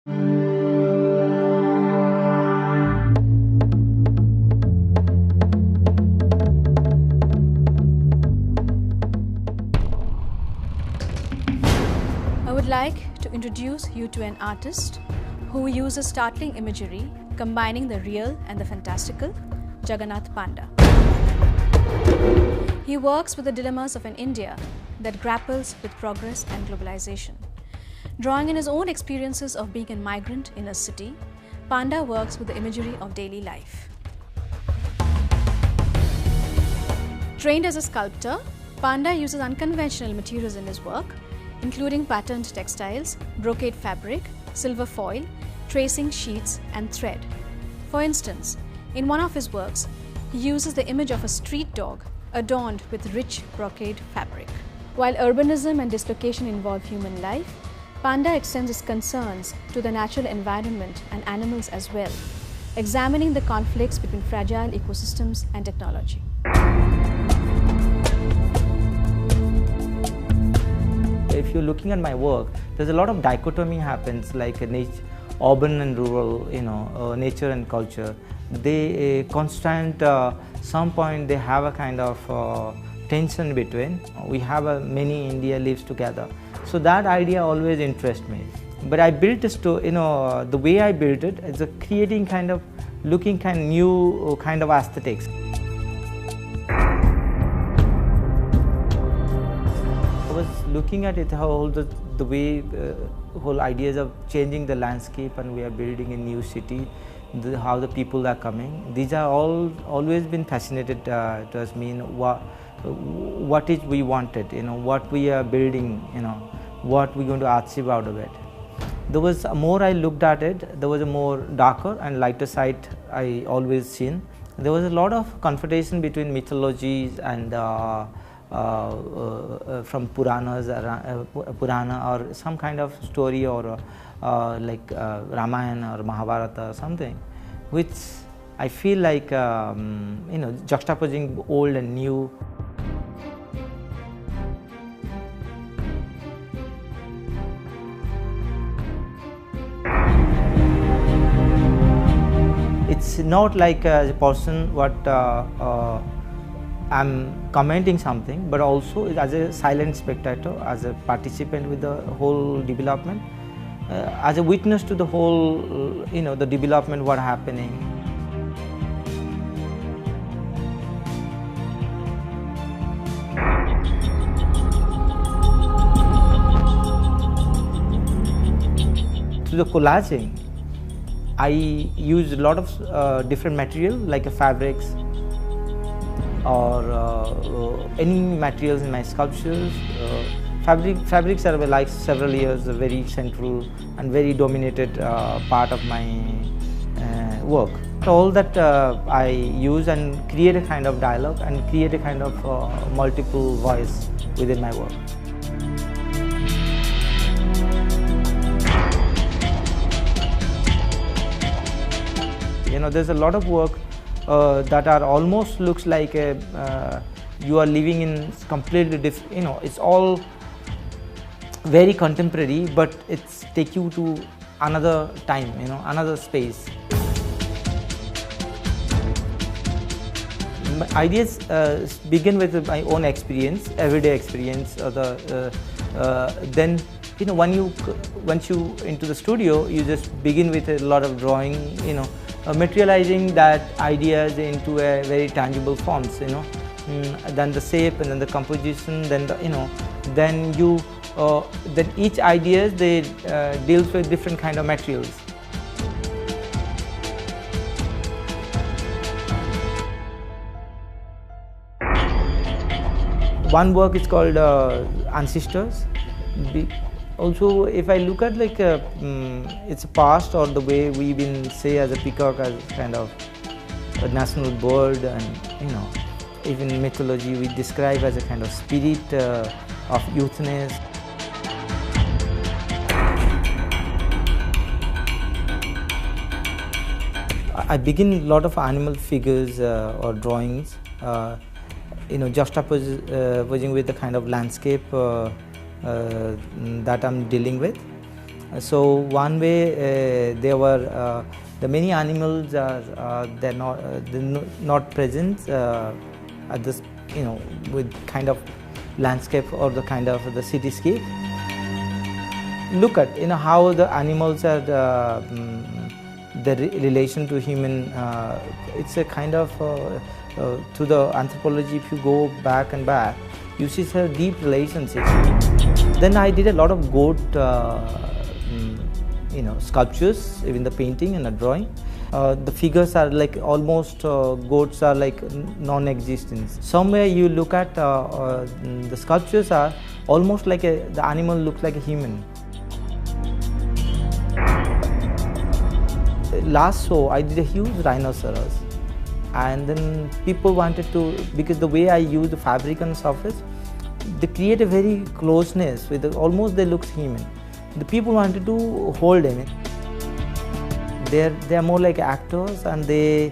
I would like to introduce you to an artist who uses startling imagery combining the real and the fantastical, Jagannath Panda. He works with the dilemmas of an India that grapples with progress and globalization. Drawing in his own experiences of being a migrant in a city, Panda works with the imagery of daily life. Trained as a sculptor, Panda uses unconventional materials in his work, including patterned textiles, brocade fabric, silver foil, tracing sheets and thread. For instance, in one of his works, he uses the image of a street dog adorned with rich brocade fabric. While urbanism and dislocation involve human life, Panda extends his concerns to the natural environment and animals as well, examining the conflicts between fragile ecosystems and technology. If you're looking at my work, there's a lot of dichotomy happens, like urban and rural, nature and culture. They constant, some point they have a kind of tension between. We have many India lives together. So that idea always interests me. But I built this to, the way I built it is a creating kind of, looking kind of new kind of aesthetics. I was looking at it, how the way, whole ideas of changing the landscape, and we are building a new city, how the people are coming. These are all always been fascinated to us. What is we wanted, what we are building, what we're going to achieve out of it. There was more I looked at it, there was a more darker and lighter side I always seen. There was a lot of confrontation between mythologies and from Puranas, Purana or some kind of story, or like Ramayana or Mahabharata or something, which I feel like juxtaposing old and new. It's not like as a person what I'm commenting something, but also as a silent spectator, as a participant with the whole development, as a witness to the whole, the development, what happening. Through the collaging, I use a lot of different material, like fabrics or any materials in my sculptures. Fabrics are like several years a very central and very dominated part of my work. So all that I use and create a kind of dialogue and create a kind of multiple voice within my work. There's a lot of work that are almost looks like you are living in completely different, it's all very contemporary, but it's take you to another time, another space. My ideas begin with my own experience, everyday experience. Then, once you into the studio, you just begin with a lot of drawing, materializing that ideas into a very tangible forms, then the shape and then the composition, then then each ideas they deals with different kind of materials. One work is called Ancestors. Also, if I look at like its past, or the way we been say as a peacock as kind of a national bird, and even in mythology we describe as a kind of spirit of youthness. I begin a lot of animal figures or drawings, juxtaposing with the kind of landscape that I'm dealing with. So one way there were the many animals are they're not present at this, with kind of landscape or the kind of the cityscape. Look at how the animals are the relation to human. It's a kind of to the anthropology. If you go back and back, you see a deep relationship. Then I did a lot of goat sculptures, even the painting and the drawing. The figures are like almost goats are like non-existent. Somewhere you look at the sculptures are almost like the animal looks like a human. Last show I did a huge rhinoceros, and then people wanted to, because the way I use the fabric on the surface, they create a very closeness with almost they look human. The people wanted to hold them. They are more like actors, and they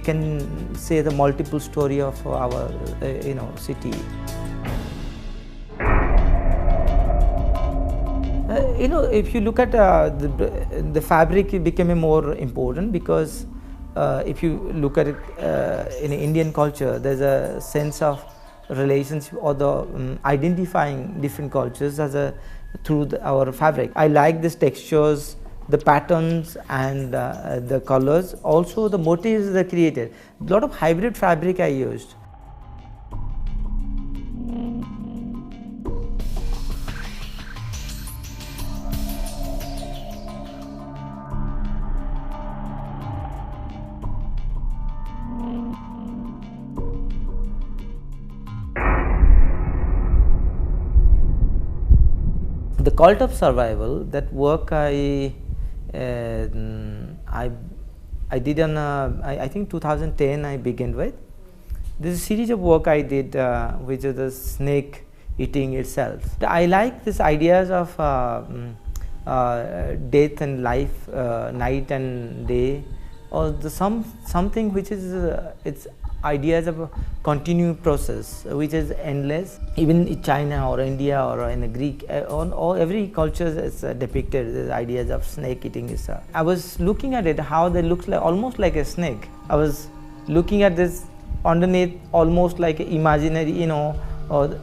can say the multiple story of our city. If you look at the fabric, it became more important because if you look at it in Indian culture, there's a sense of relationship or the identifying different cultures as through our fabric. I like these textures, the patterns, and the colors. Also, the motifs that are created. A lot of hybrid fabric I used. The cult of survival, that work I did on I think 2010 I began with. This is a series of work I did which is the snake eating itself. I like these ideas of death and life, night and day, or something which is it's ideas of a continued process which is endless. Even in China or India or in a Greek, or every culture is depicted the ideas of snake eating itself. I was looking at it, how they look like almost like a snake. I was looking at this underneath, almost like imaginary, or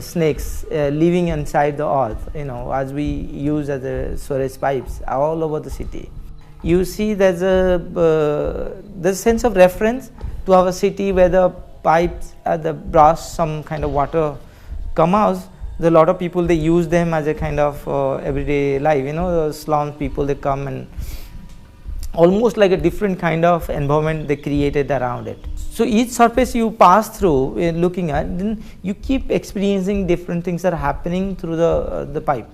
snakes living inside the earth, as we use as a storage pipes all over the city. You see there's a sense of reference to our city where the pipes the brush some kind of water come out. There's a lot of people, they use them as a kind of everyday life. The slum people, they come and almost like a different kind of environment they created around it. So each surface you pass through looking at, then you keep experiencing different things that are happening through the pipe.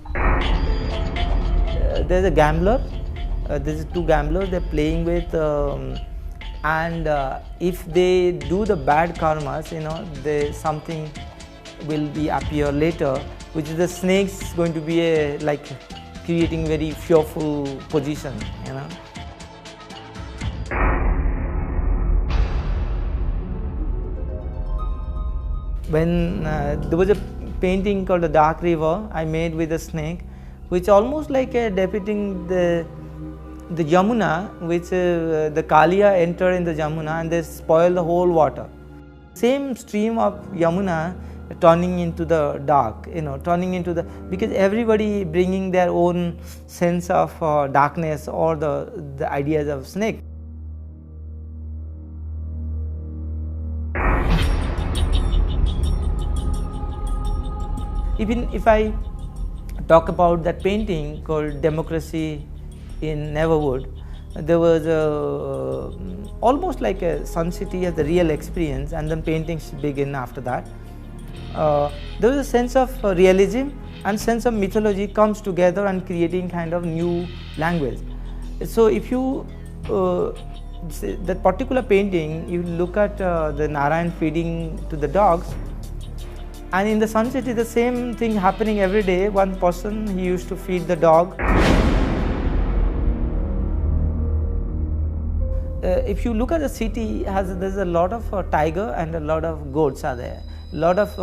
There's a gambler. There's two gamblers, they're playing with and if they do the bad karmas, something will be appear later, which is the snakes going to be like creating very fearful position. When there was a painting called The Dark River I made with a snake, which almost like depicting the Yamuna, which the Kaliya enter in the Yamuna and they spoil the whole water. Same stream of Yamuna turning into the dark, turning into the, because everybody bringing their own sense of darkness or the ideas of snake. Even if I talk about that painting called Democracy in Neverwood, there was almost like a Sun City as the real experience, and then paintings begin after that. There was a sense of realism and sense of mythology comes together and creating kind of new language. So if you that particular painting, you look at the Narayan feeding to the dogs, and in the Sun City the same thing happening every day. One person, he used to feed the dog. If you look at the city, there's a lot of tiger and a lot of goats are there. A lot of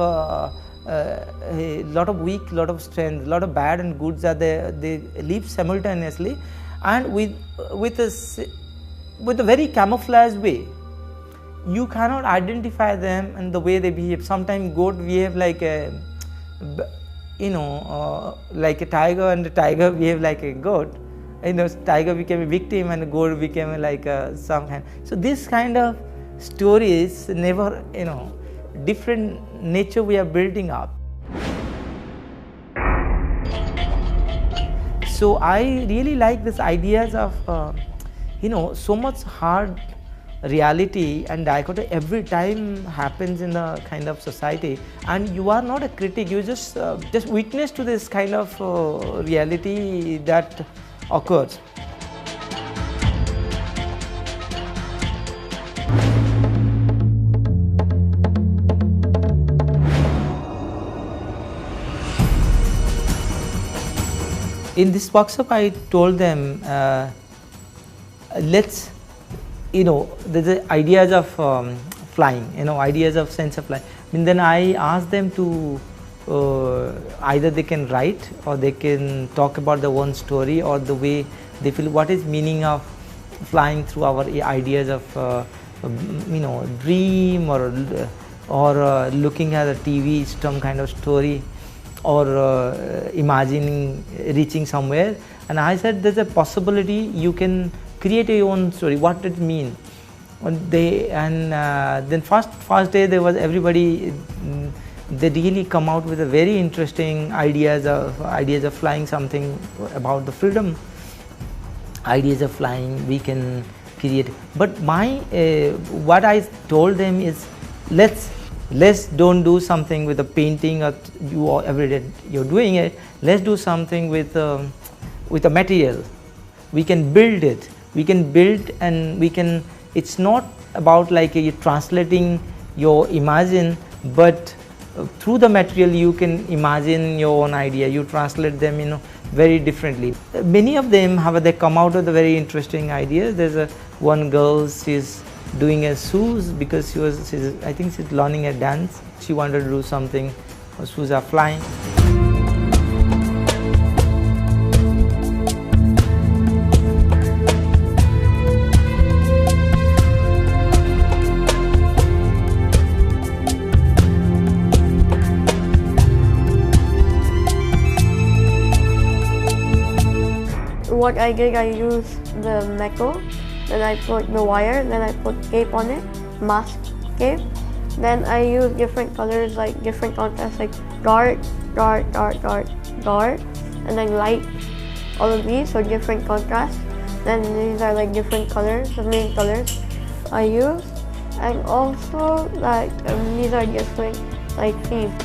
a lot of weak, lot of strength, lot of bad and goods are there. They live simultaneously, and with a very camouflaged way. You cannot identify them and the way they behave. Sometimes goat behave like a, like a tiger, and the tiger behave like a goat. Tiger became a victim and a goat became like some kind. So this kind of stories never, different nature we are building up. So I really like this ideas of, so much hard reality and dichotomy every time happens in the kind of society, and you are not a critic, you just witness to this kind of reality that occurs. In this workshop I told them, let's, there's the ideas of flying, ideas of sense of flying. And then I asked them to either they can write or they can talk about their own story or the way they feel, what is meaning of flying through our ideas of, dream or looking at a TV, some kind of story, or imagining reaching somewhere. And I said there's a possibility you can create your own story, what it means. Then first day there was everybody, they really come out with a very interesting ideas of flying, something about the freedom, ideas of flying we can create. But my what I told them is, let's don't do something with a painting or every day you're doing it. Let's do something with a material. We can build it. We can build, and we can. It's not about like you translating your imagine, but through the material you can imagine your own idea. You translate them, very differently. Many of them they come out with a very interesting ideas. There's one girl, she's doing a shoes because I think she's learning a dance. She wanted to do something. Her shoes are flying. What I did, I used the metal, then I put the wire, then I put tape on it, mask tape. Then I used different colors, like different contrasts, like dark, dark, dark, dark, dark, and then light. All of these, so different contrasts. Then these are like different colors, the main colors I used. And also like these are different like themes.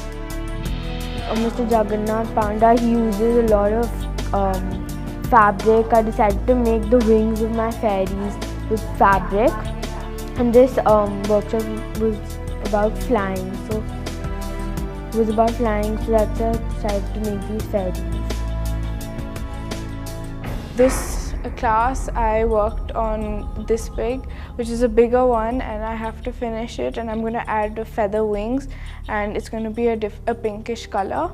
Mr. Jagannath Panda, he uses a lot of fabric. I decided to make the wings of my fairies with fabric, and this workshop was about flying. So that's why I decided to make these fairies. This class I worked on this pig, which is a bigger one, and I have to finish it, and I'm going to add the feather wings, and it's going to be a pinkish color.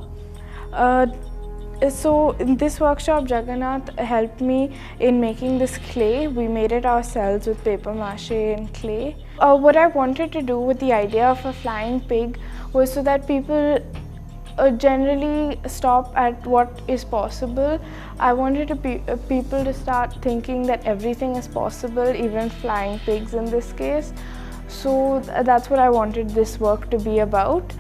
So in this workshop, Jagannath helped me in making this clay. We made it ourselves with paper mache and clay. What I wanted to do with the idea of a flying pig was so that people generally stop at what is possible. I wanted people to start thinking that everything is possible, even flying pigs in this case. So that's what I wanted this work to be about.